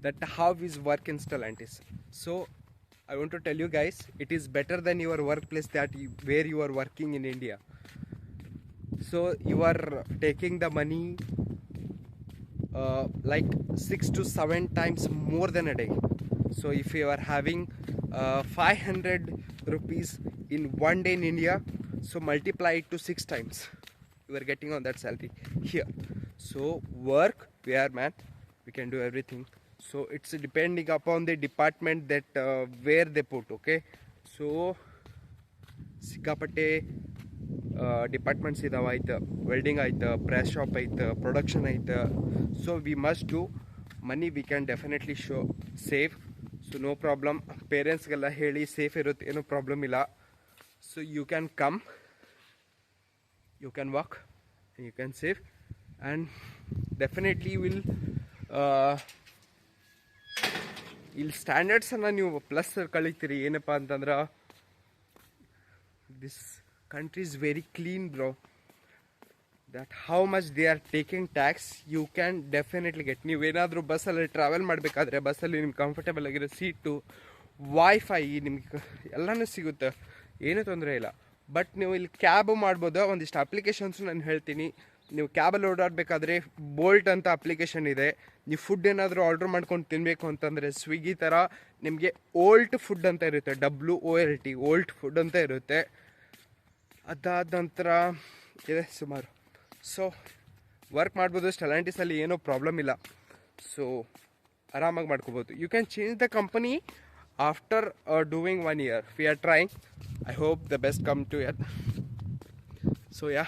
that how is work in Stellantis. So I want to tell you guys, it is better than your workplace where you are working in India. So you are taking the money like 6 to 7 times more than a day. So if you are having 500 rupees in one day in India, so multiply it to 6 times. You are getting on that salary here. So work where, man, we can do everything. So it's depending upon the department that where they put. Okay, so ಸಿಕ್ಕಾಪಟ್ಟೆ departments ಇದಾವೆ. ಆಯ್ತು, welding ಆಯ್ತು, press shop ಆಯ್ತು, production ಆಯ್ತು. So we must do money, we can definitely save. So no problem. ಪೇರೆಂಟ್ಸ್ಗೆಲ್ಲ ಹೇಳಿ safe ಇರುತ್ತೆ, ಏನೂ ಪ್ರಾಬ್ಲಮ್ ಇಲ್ಲ. So you can come, you can work, you can save, and definitely will ಇಲ್ಲಿ ಸ್ಟ್ಯಾಂಡರ್ಡ್ಸನ್ನು ನೀವು ಪ್ಲಸ್ ಕಳಿತೀರಿ. ಏನಪ್ಪ ಅಂತಂದ್ರೆ this country is very clean bro. That how much they are taking tax you can definitely get. ನೀವೇನಾದರೂ ಬಸ್ಸಲ್ಲಿ travel ಮಾಡಬೇಕಾದ್ರೆ ಬಸ್ಸಲ್ಲಿ ನಿಮ್ಗೆ ಕಂಫರ್ಟೇಬಲ್ ಆಗಿರೋ ಸೀಟು, ವೈಫೈ ನಿಮ್ಗೆ ಎಲ್ಲನೂ ಸಿಗುತ್ತೆ, ಏನೂ ತೊಂದರೆ ಇಲ್ಲ. ಬಟ್ ನೀವು ಇಲ್ಲಿ ಕ್ಯಾಬು ಮಾಡ್ಬೋದು. ಒಂದಿಷ್ಟು ಅಪ್ಲಿಕೇಶನ್ಸು ನಾನು ಹೇಳ್ತೀನಿ. ನೀವು ಕ್ಯಾಬಲ್ಲಿ ಓಡಾಡಬೇಕಾದ್ರೆ ಬೋಲ್ಟ್ ಅಂತ ಅಪ್ಲಿಕೇಶನ್ ಇದೆ. ನೀವು ಫುಡ್ ಏನಾದರೂ ಆರ್ಡ್ರ್ ಮಾಡ್ಕೊಂಡು ತಿನ್ನಬೇಕು ಅಂತಂದರೆ ಸ್ವಿಗ್ಗಿ ಥರ ನಿಮಗೆ ಓಲ್ಟ್ ಫುಡ್ ಅಂತ ಇರುತ್ತೆ, WOLT, ಓಲ್ಟ್ ಫುಡ್ ಅಂತ ಇರುತ್ತೆ. ಅದಾದ ನಂತರ ಇದೆ ಸುಮಾರು. ಸೊ ವರ್ಕ್ ಮಾಡ್ಬೋದು. ಸ್ಟೆಲಾಂಟಿಸಲ್ಲಿ ಏನೂ ಪ್ರಾಬ್ಲಮ್ ಇಲ್ಲ. ಸೊ ಆರಾಮಾಗಿ ಮಾಡ್ಕೋಬೋದು. You can change the company after doing 1 year. We are trying. I hope the best come to it. So yeah